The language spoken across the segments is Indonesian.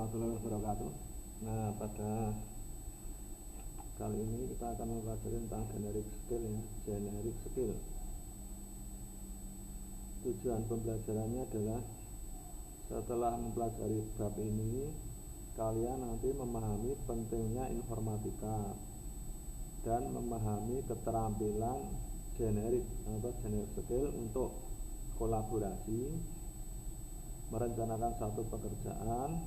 warahmatullahi wabarakatuh. Nah, pada kali ini kita akan mempelajari tentang generic skill ya, generic skill. Tujuan pembelajarannya adalah setelah mempelajari bab ini, kalian nanti memahami pentingnya informatika dan memahami keterampilan generik atau generic skill untuk kolaborasi, merencanakan satu pekerjaan,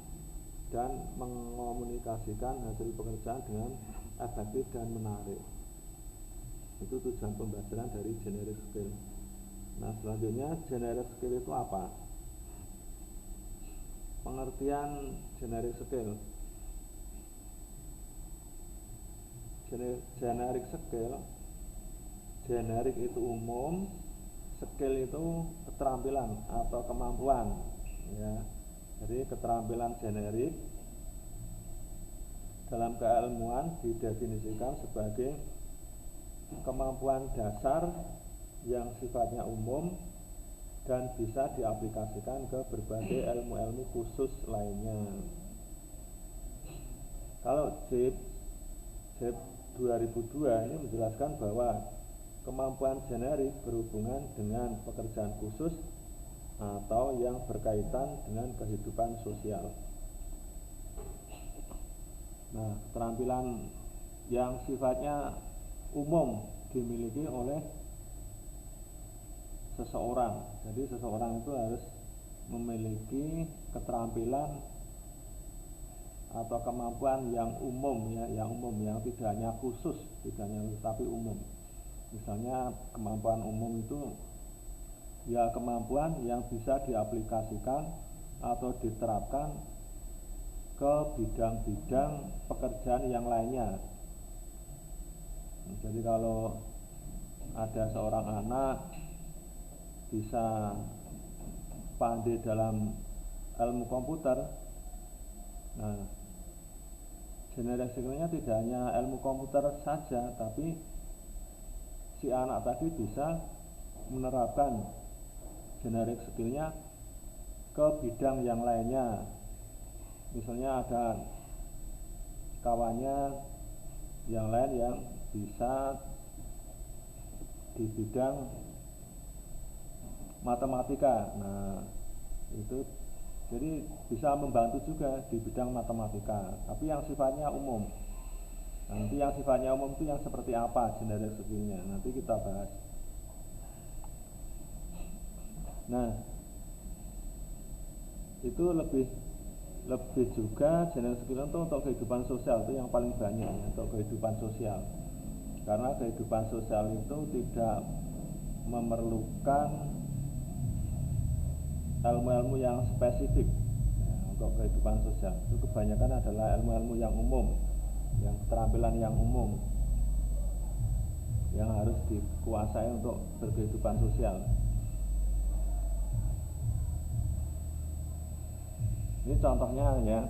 dan mengomunikasikan hasil pekerjaan dengan efektif dan menarik. Itu tujuan pembelajaran dari generic skill. Nah, selanjutnya generic skill itu apa? Pengertian generic skill. Generic skill, generic itu umum, skill itu keterampilan atau kemampuan ya. Jadi keterampilan generik dalam keilmuan didefinisikan sebagai kemampuan dasar yang sifatnya umum dan bisa diaplikasikan ke berbagai ilmu-ilmu khusus lainnya. Kalau JIP 2002 ini menjelaskan bahwa kemampuan generik berhubungan dengan pekerjaan khusus atau yang berkaitan dengan kehidupan sosial. Nah, keterampilan yang sifatnya umum dimiliki oleh seseorang. Jadi seseorang itu harus memiliki keterampilan atau kemampuan yang umum ya, yang tidak hanya khusus, tapi umum. Misalnya kemampuan umum itu ya kemampuan yang bisa diaplikasikan atau diterapkan ke bidang-bidang pekerjaan yang lainnya. Jadi kalau ada seorang anak bisa pandai dalam ilmu komputer, nah generic skillnya tidak hanya ilmu komputer saja, tapi si anak tadi bisa menerapkan generic skillnya ke bidang yang lainnya. Misalnya ada kawannya yang lain yang bisa di bidang matematika. Nah, itu jadi bisa membantu juga di bidang matematika, tapi yang sifatnya umum. Nanti yang sifatnya umum itu yang seperti apa generic skillnya, nanti kita bahas. Nah, itu lebih juga generic skill itu untuk kehidupan sosial, itu yang paling banyak ya, untuk kehidupan sosial. Karena kehidupan sosial itu tidak memerlukan ilmu-ilmu yang spesifik ya, untuk kehidupan sosial. Itu kebanyakan adalah ilmu-ilmu yang umum, yang keterampilan yang umum yang harus dikuasai untuk berkehidupan sosial. Ini contohnya ya,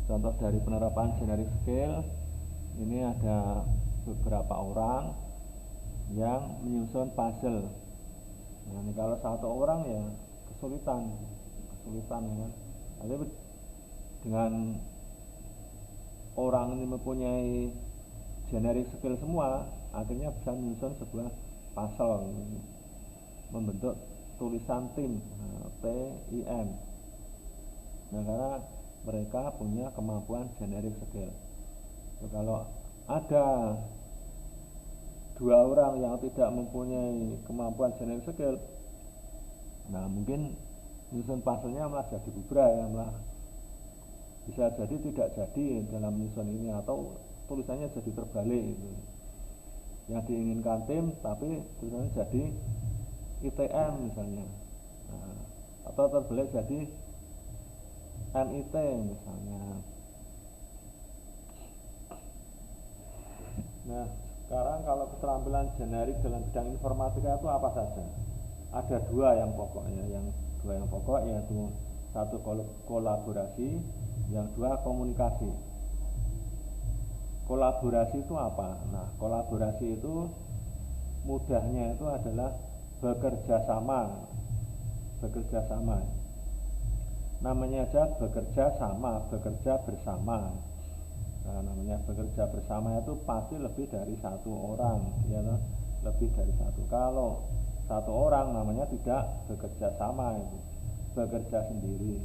contoh dari penerapan generic skill. Ini ada beberapa orang yang menyusun puzzle. Nah, ini kalau satu orang ya kesulitan ya. Tapi dengan orang ini mempunyai generic skill semua, akhirnya bisa menyusun sebuah puzzle, membentuk tulisan tim, TIM. Nah, karena mereka punya kemampuan generic skill. Kalau ada dua orang yang tidak mempunyai kemampuan generic skill, nah mungkin nyusun puzzle-nya malah jadi bubrah ya, malah bisa jadi tidak jadi dalam nyusun ini, atau tulisannya jadi terbalik gitu. Yang diinginkan tim tapi tulisannya jadi ITM misalnya, nah, atau terbalik jadi MIT misalnya. Nah, sekarang kalau keterampilan generik dalam bidang informatika itu apa saja? Ada dua yang pokok yaitu satu kolaborasi, yang dua komunikasi. Kolaborasi itu apa? Nah, kolaborasi itu mudahnya itu adalah bekerja sama. namanya aja bekerja sama, bekerja bersama. Nah, namanya bekerja bersama itu pasti lebih dari satu orang, ya toh? Lebih dari satu. Kalau satu orang namanya tidak bekerja sama, itu bekerja sendiri.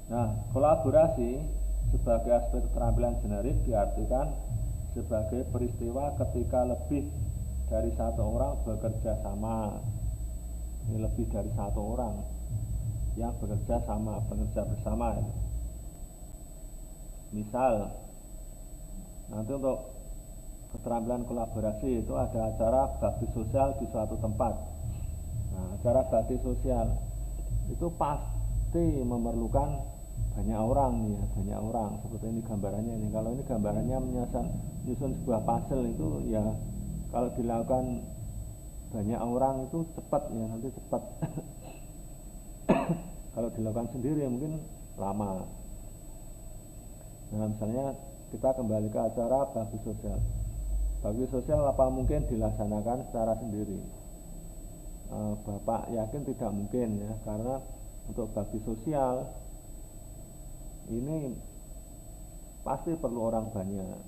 Nah, kolaborasi sebagai aspek keterampilan generik diartikan sebagai peristiwa ketika lebih dari satu orang bekerja sama. Ini lebih dari satu orang yang bekerja sama, bekerja bersama. Misal, nanti untuk keterampilan kolaborasi itu ada acara bakti sosial di suatu tempat. Nah, acara bakti sosial itu pasti memerlukan banyak orang nih ya, banyak orang. Seperti ini gambarannya ini. Kalau ini gambarannya menyusun sebuah puzzle itu ya, kalau dilakukan banyak orang itu cepat ya, nanti cepat. Kalau dilakukan sendiri mungkin lama. Nah, misalnya kita kembali ke acara bakti sosial. Bakti sosial apa mungkin dilaksanakan secara sendiri? Bapak yakin tidak mungkin ya, karena untuk bakti sosial ini pasti perlu orang banyak.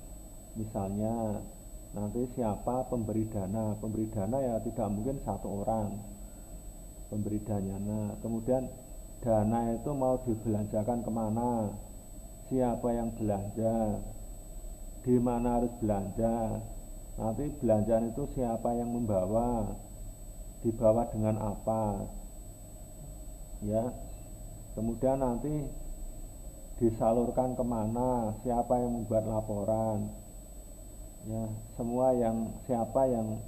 Misalnya nanti siapa pemberi dana? Pemberi dana ya tidak mungkin satu orang pemberi dana. Kemudian dana itu mau dibelanjakan kemana? Siapa yang belanja, di mana harus belanja, nanti belanjaan itu siapa yang membawa, dibawa dengan apa, ya. Kemudian nanti disalurkan kemana, siapa yang membuat laporan, ya. Semua yang siapa yang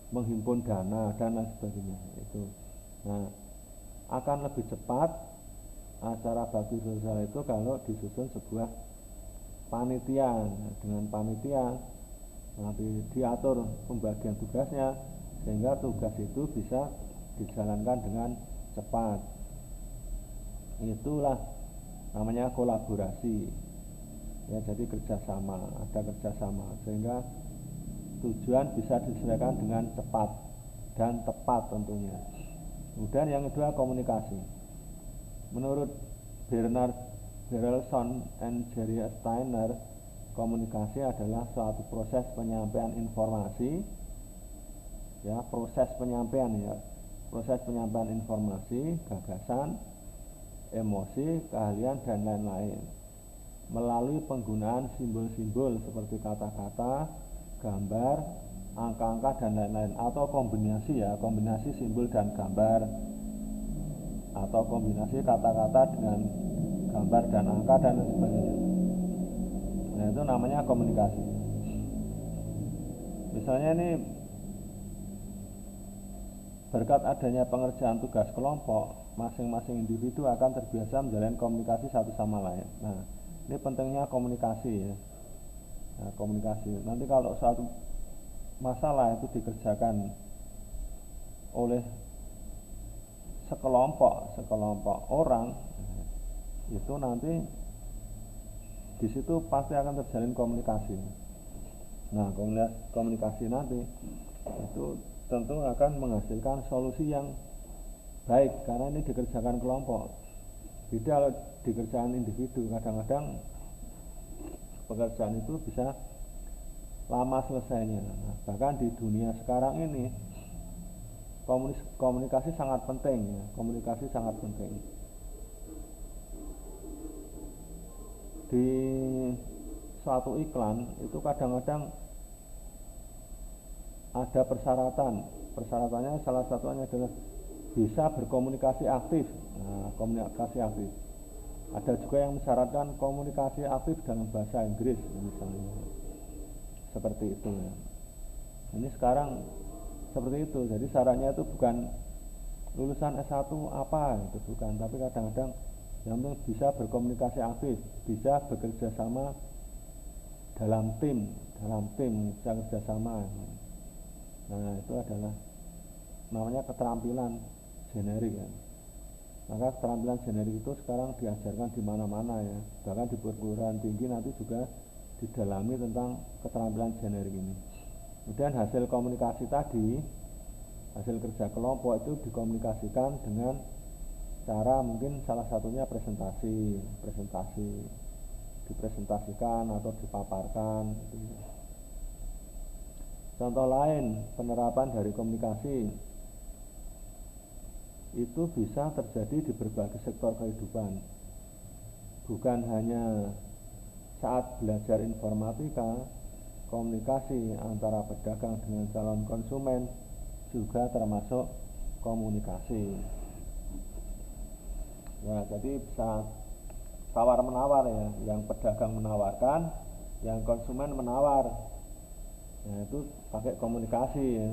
menghimpun dana dan lain sebagainya itu. Nah, akan lebih cepat acara bakti sosial itu kalau disusun sebuah panitia. Dengan panitia nanti diatur pembagian tugasnya sehingga tugas itu bisa dijalankan dengan cepat. Itulah namanya kolaborasi ya, jadi kerjasama, ada kerjasama sehingga tujuan bisa diselesaikan dengan cepat dan tepat tentunya. Kemudian yang kedua, komunikasi. Menurut Bernard Berelson dan Jerry Steiner, komunikasi adalah suatu proses penyampaian informasi, ya, proses penyampaian informasi, gagasan, emosi, keahlian dan lain-lain melalui penggunaan simbol-simbol seperti kata-kata, gambar, angka-angka dan lain-lain, atau kombinasi simbol dan gambar, atau kombinasi kata-kata dengan gambar dan angka dan lain sebagainya. Nah, itu namanya komunikasi. Misalnya ini berkat adanya pengerjaan tugas kelompok, masing-masing individu akan terbiasa menjalin komunikasi satu sama lain. Nah, ini pentingnya komunikasi ya. Nah, komunikasi. Nanti kalau suatu masalah itu dikerjakan oleh sekelompok orang, itu nanti di situ pasti akan terjalin komunikasi. Nah, komunikasi nanti itu tentu akan menghasilkan solusi yang baik karena ini dikerjakan kelompok. Beda kalau dikerjakan individu, kadang-kadang pekerjaan itu bisa lama selesainya. Nah, bahkan di dunia sekarang ini komunikasi sangat penting ya, komunikasi sangat penting. Di suatu iklan itu kadang-kadang ada persyaratannya salah satunya adalah bisa berkomunikasi aktif. Nah, komunikasi aktif. Ada juga yang mensyaratkan komunikasi aktif dalam bahasa Inggris misalnya, seperti itu ya. Ini sekarang seperti itu, jadi syaratnya itu bukan lulusan S1 apa itu bukan, tapi kadang-kadang yang penting bisa berkomunikasi aktif, bisa bekerja sama dalam tim bisa kerja sama. Nah, itu adalah namanya keterampilan generik ya. Maka keterampilan generik itu sekarang diajarkan di mana-mana ya, bahkan di perguruan tinggi nanti juga didalami tentang keterampilan generik ini. Kemudian hasil komunikasi tadi Hasil kerja kelompok itu dikomunikasikan dengan cara mungkin salah satunya presentasi dipresentasikan atau dipaparkan gitu. Contoh lain penerapan dari komunikasi itu bisa terjadi di berbagai sektor kehidupan, bukan hanya saat belajar informatika. Komunikasi antara pedagang dengan calon konsumen juga termasuk komunikasi. Ya, jadi bisa tawar menawar ya, yang pedagang menawarkan, yang konsumen menawar. Nah, itu pakai komunikasi ya.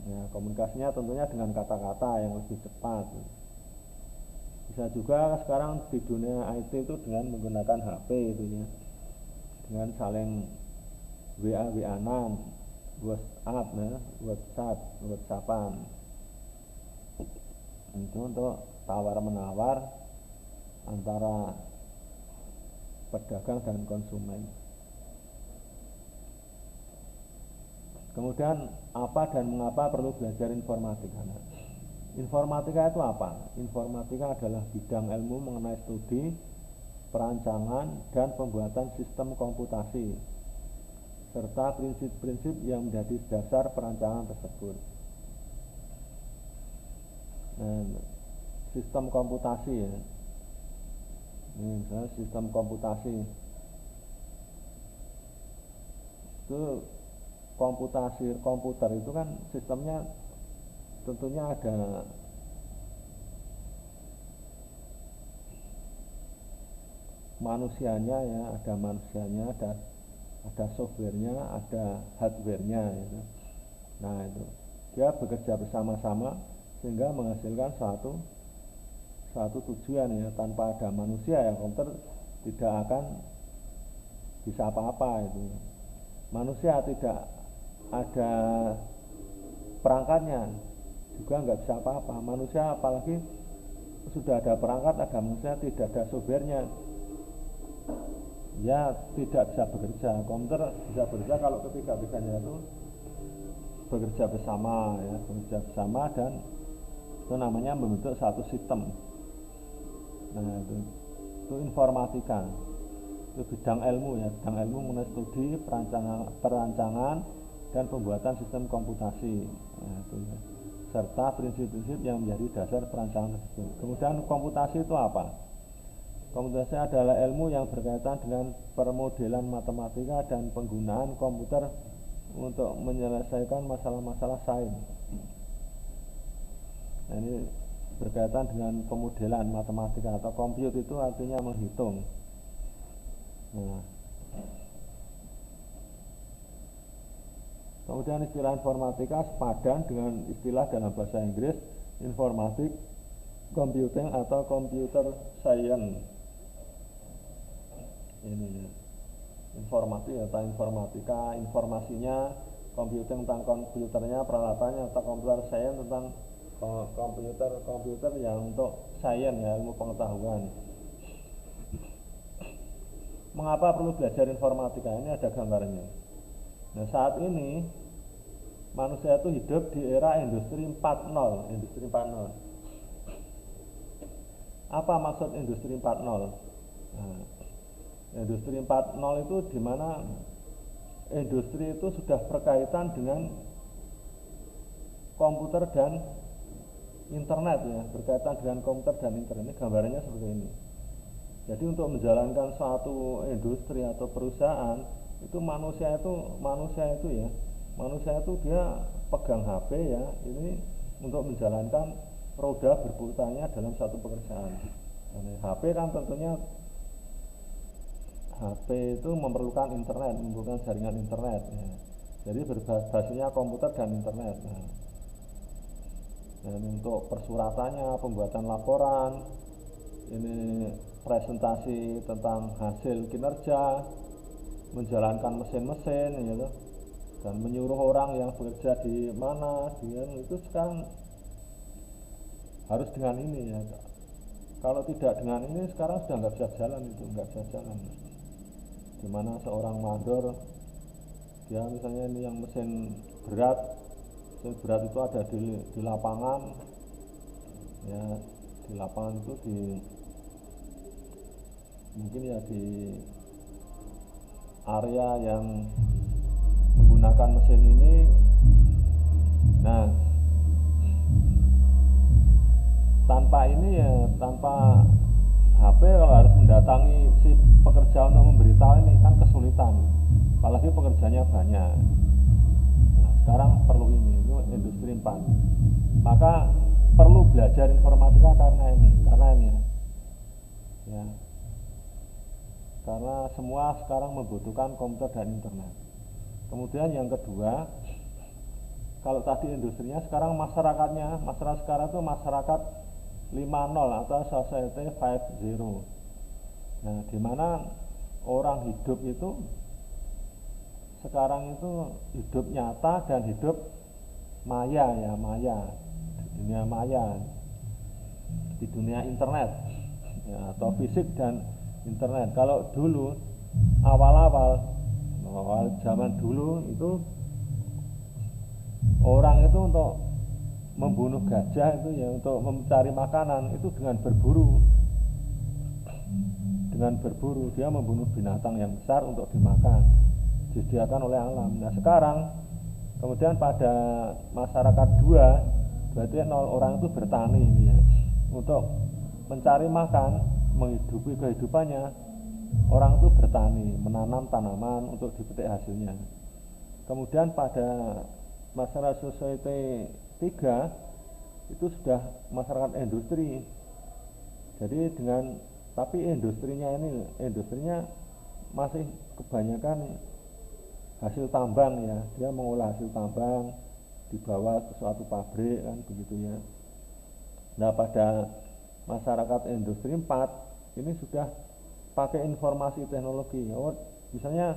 Ya, komunikasinya tentunya dengan kata-kata yang lebih cepat. Bisa juga sekarang di dunia IT itu dengan menggunakan HP itu ya, dengan saling WA-WA-an, WhatsApp ya, WhatsAppan. Itu untuk tawar menawar antara pedagang dan konsumen. Kemudian apa dan mengapa perlu belajar informatika? Informatika itu apa? Informatika adalah bidang ilmu mengenai studi, perancangan, dan pembuatan sistem komputasi serta prinsip-prinsip yang menjadi dasar perancangan tersebut. Nah, sistem komputasi ya. Ini misalnya sistem komputasi itu komputer itu kan sistemnya tentunya ada manusianya ya, ada softwarenya, ada hardwarenya gitu. Nah itu dia bekerja bersama-sama sehingga menghasilkan suatu tujuan ya. Tanpa ada manusia ya komputer tidak akan bisa apa-apa itu. Manusia tidak ada perangkatnya juga nggak bisa apa-apa. Manusia apalagi sudah ada perangkat, ada manusia, tidak ada softwarenya, ya tidak bisa bekerja. Komputer bisa bekerja kalau ketiga-tiganya itu bekerja bersama ya, bekerja bersama dan itu namanya membentuk satu sistem. Nah itu informatika, itu bidang ilmu ya, bidang ilmu mengenai studi, perancangan dan pembuatan sistem komputasi. Nah, itu ya, serta prinsip-prinsip yang menjadi dasar perancangan tersebut. Kemudian komputasi itu apa? Komputasi adalah ilmu yang berkaitan dengan permodelan matematika dan penggunaan komputer untuk menyelesaikan masalah-masalah sains. Nah, ini berkaitan dengan pemodelan matematika atau compute itu artinya menghitung. Nah, kemudian istilah informatika sepadan dengan istilah dalam bahasa Inggris informatik, computing atau computer science. Ini ya, informatik atau informatika, informasinya, computing tentang komputernya, peralatannya, atau computer science tentang komputer yang untuk sains ya, ilmu pengetahuan. Mengapa perlu belajar informatika? Ini ada gambarnya. Nah, saat ini manusia itu hidup di era industri 4.0. Industri 4.0. Apa maksud industri 4.0? Nah, industri 4.0 itu di mana industri itu sudah berkaitan dengan komputer dan internet ya, berkaitan dengan komputer dan internet. Ini gambarnya seperti ini. Jadi untuk menjalankan suatu industri atau perusahaan itu manusia itu dia pegang HP ya, ini untuk menjalankan roda berputarnya dalam satu pekerjaan. Nah, HP kan tentunya HP itu memerlukan internet, memerlukan jaringan internet ya. Jadi berbasisnya komputer dan internet. Nah, dan untuk persuratannya, pembuatan laporan, ini presentasi tentang hasil kinerja, menjalankan mesin-mesin gitu, dan menyuruh orang yang bekerja di mana itu sekarang harus dengan ini ya. Kalau tidak dengan ini sekarang sudah nggak bisa jalan, itu nggak bisa jalan. Dimana seorang mandor dia misalnya ini yang mesin berat Yang berat itu ada di lapangan, ya di lapangan itu mungkin ya di area yang menggunakan mesin ini. Nah, tanpa ini ya, tanpa HP kalau harus mendatangi si pekerja untuk memberitahu ini kan kesulitan, apalagi pekerjanya banyak. Nah, sekarang perlu itu industri 4. Maka perlu belajar informatika karena ini ya. Karena semua sekarang membutuhkan komputer dan internet. Kemudian yang kedua, kalau tadi industrinya, sekarang masyarakat sekarang itu masyarakat 5.0 atau society 5.0. Nah, di mana orang hidup itu sekarang itu hidup nyata dan hidup maya, dunia maya, di dunia internet ya, atau fisik dan internet. Kalau dulu awal zaman dulu itu orang itu untuk membunuh gajah itu ya, untuk mencari makanan itu dengan berburu. Dia membunuh binatang yang besar untuk dimakan, disediakan oleh alam. Nah, sekarang kemudian pada masyarakat 2, berarti 0 orang itu bertani ini ya, untuk mencari makan, menghidupi kehidupannya. Orang itu bertani, menanam tanaman untuk dipetik hasilnya. Kemudian pada masyarakat society 3 itu sudah masyarakat industri. Jadi tapi industrinya masih kebanyakan hasil tambang ya. Dia mengolah hasil tambang, dibawa ke suatu pabrik kan begitu ya. Nah, pada masyarakat industri 4 ini sudah pakai informasi teknologi. Misalnya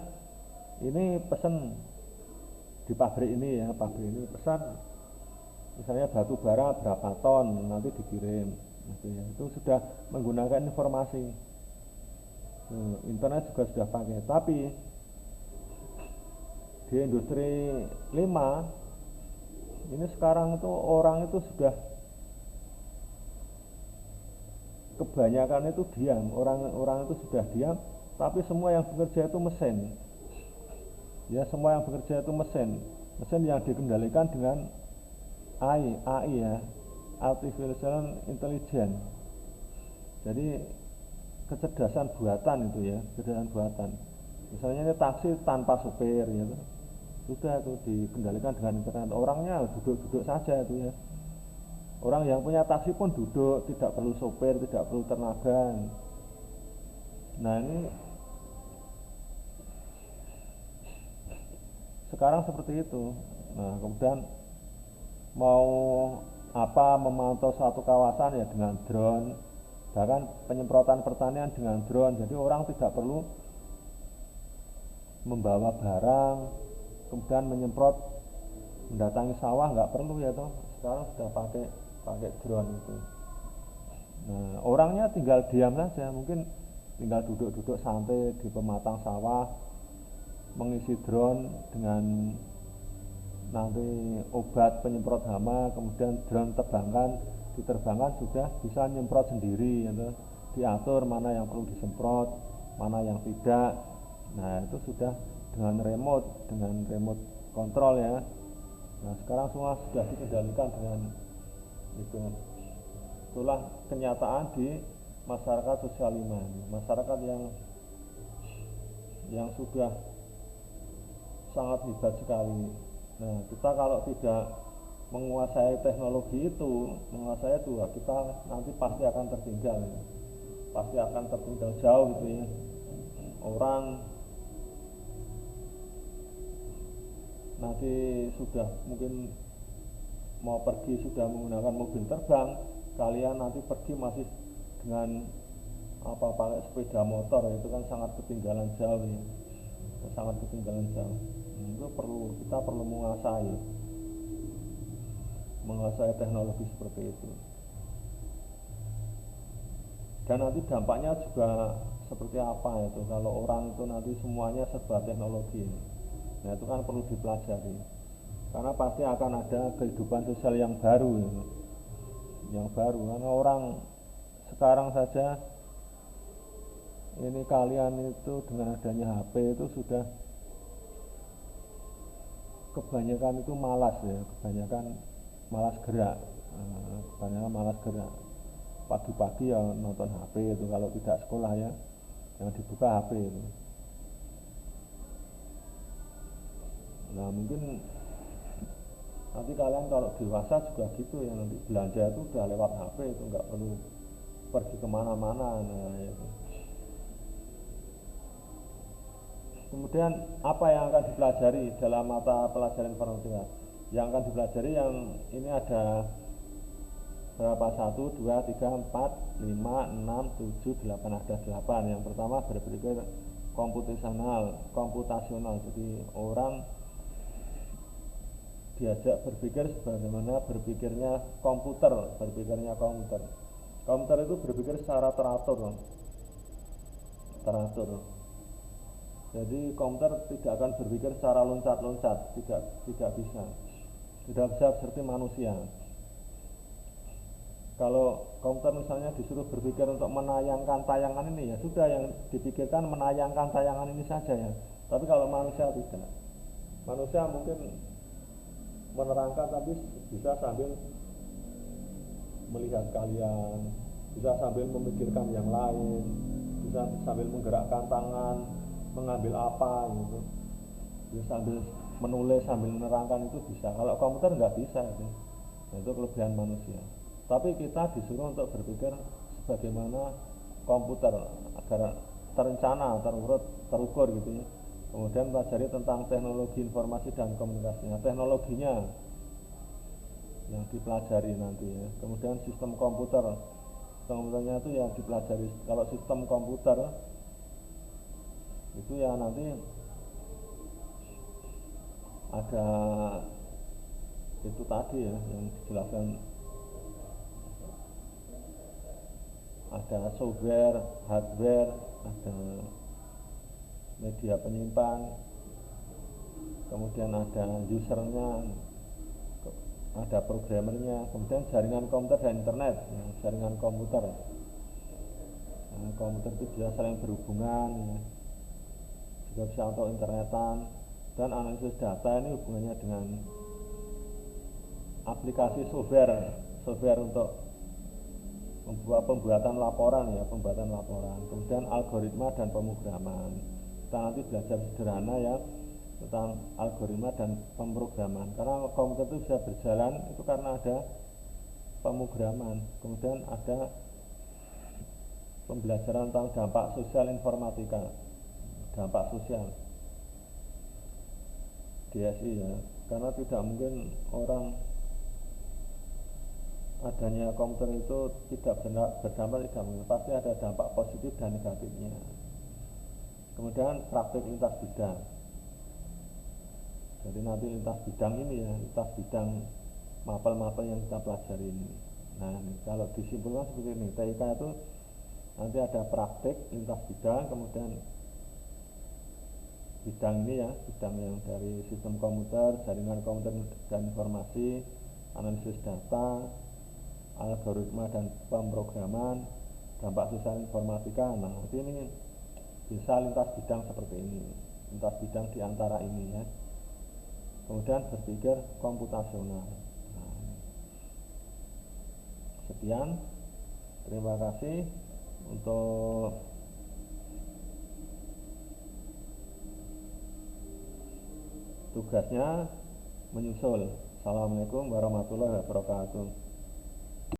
ini pesan di pabrik ini pesan misalnya batu bara berapa ton, nanti dikirim gitu ya. Itu sudah menggunakan informasi. Internet juga sudah pakai. Tapi di industri 5 ini sekarang itu orang itu sudah kebanyakan itu diam, orang itu sudah diam, tapi semua yang bekerja itu mesin. Ya, semua yang bekerja itu mesin yang dikendalikan dengan AI ya, artificial intelligence. Jadi kecerdasan buatan itu ya, kecerdasan buatan. Misalnya ini taksi tanpa supir ya, sudah itu dikendalikan dengan internet. Orangnya duduk-duduk saja itu ya. Orang yang punya taksi pun duduk, tidak perlu sopir, tidak perlu tenaga. Nah, ini sekarang seperti itu. Nah, kemudian mau memantau suatu kawasan ya dengan drone, bahkan penyemprotan pertanian dengan drone. Jadi orang tidak perlu membawa barang, kemudian menyemprot, mendatangi sawah, nggak perlu ya toh. Sekarang sudah pakai drone itu. Nah, orangnya tinggal diam saja, mungkin tinggal duduk-duduk santai di pematang sawah, mengisi drone dengan nanti obat penyemprot hama, kemudian drone diterbangkan sudah bisa nyemprot sendiri ya, diatur mana yang perlu disemprot, mana yang tidak. Nah, itu sudah dengan remote kontrol ya. Nah, sekarang semua sudah dikendalikan dengan itu. Itulah kenyataan di masyarakat sosial 5, masyarakat yang sudah sangat hebat sekali. Nah, kita kalau tidak menguasai teknologi itu, kita nanti pasti akan tertinggal ya. Pasti akan tertinggal jauh gitu ya. Orang nanti sudah mungkin mau pergi sudah menggunakan mobil terbang, kalian nanti pergi masih dengan pakai sepeda motor, itu kan sangat ketinggalan jauh ya. Itu kita perlu menguasai teknologi seperti itu. Dan nanti dampaknya juga seperti apa itu kalau orang itu nanti semuanya serba teknologi. Nah, itu kan perlu dipelajari. karena pasti akan ada kehidupan sosial yang baru, karena orang sekarang saja ini kalian itu dengan adanya HP itu sudah kebanyakan itu malas ya, kebanyakan malas gerak. Pagi-pagi ya nonton HP itu, kalau tidak sekolah ya yang dibuka HP itu. Nah mungkin nanti kalian kalau dewasa juga gitu ya, nanti belanja itu udah lewat HP itu, nggak perlu pergi kemana-mana. Nah itu. Kemudian apa yang akan dipelajari dalam mata pelajaran informatika? Yang akan dipelajari yang ini ada berapa? 1, 2, 3, 4, 5, 6, 7, 8, ada 8. Yang pertama berpikir komputasional. Jadi orang diajak berpikir sebagaimana berpikirnya komputer. Komputer itu berpikir secara teratur. Jadi komputer tidak akan berpikir secara loncat-loncat, tidak bisa seperti manusia. Kalau komputer misalnya disuruh berpikir untuk menayangkan tayangan ini, ya sudah, yang dipikirkan menayangkan tayangan ini saja ya. Tapi kalau manusia tidak. Manusia mungkin menerangkan, tapi bisa sambil melihat kalian, bisa sambil memikirkan yang lain, bisa sambil menggerakkan tangan, mengambil apa gitu, bisa sambil menulis, sambil menerangkan, itu bisa. Kalau komputer nggak bisa itu. Nah, itu kelebihan manusia. Tapi kita disuruh untuk berpikir sebagaimana komputer, agar terencana, terukur gitu ya. Kemudian pelajari tentang teknologi informasi dan komunikasinya, teknologinya yang dipelajari nanti ya. Kemudian sistem komputernya itu yang dipelajari. Kalau sistem komputer itu ya nanti ada itu tadi ya yang dijelaskan, ada software, hardware, ada media penyimpan, kemudian ada usernya, ada programmernya, kemudian jaringan komputer dan internet. Jaringan komputer, komputer itu bisa saling berhubungan ya. Juga bisa untuk internetan. Dan analisis data ini hubungannya dengan aplikasi software untuk pembuatan laporan. Kemudian algoritma dan pemrograman. Kita nanti belajar sederhana ya tentang algoritma dan pemrograman, karena komputer itu bisa berjalan itu karena ada pemrograman. Kemudian ada pembelajaran tentang dampak sosial informatika, dampak sosial DSI ya, karena tidak mungkin orang adanya komputer itu tidak berdampak, tidak mungkin, pasti ada dampak positif dan negatifnya. Kemudian praktik lintas bidang. Jadi nanti lintas bidang ini ya, lintas bidang mapel-mapel yang kita pelajari ini. Nah ini, kalau disimpulkan seperti ini, TIK itu nanti ada praktik lintas bidang, kemudian bidang ini ya, bidang yang dari sistem komputer, jaringan komputer dan informasi, analisis data, algoritma dan pemrograman, dampak sosial informatika. Nah nanti ini bisa lintas bidang seperti ini, lintas bidang diantara ini ya. Kemudian berpikir komputasional. Nah, sekian, terima kasih untuk tugasnya menyusul. Assalamualaikum warahmatullahi wabarakatuh.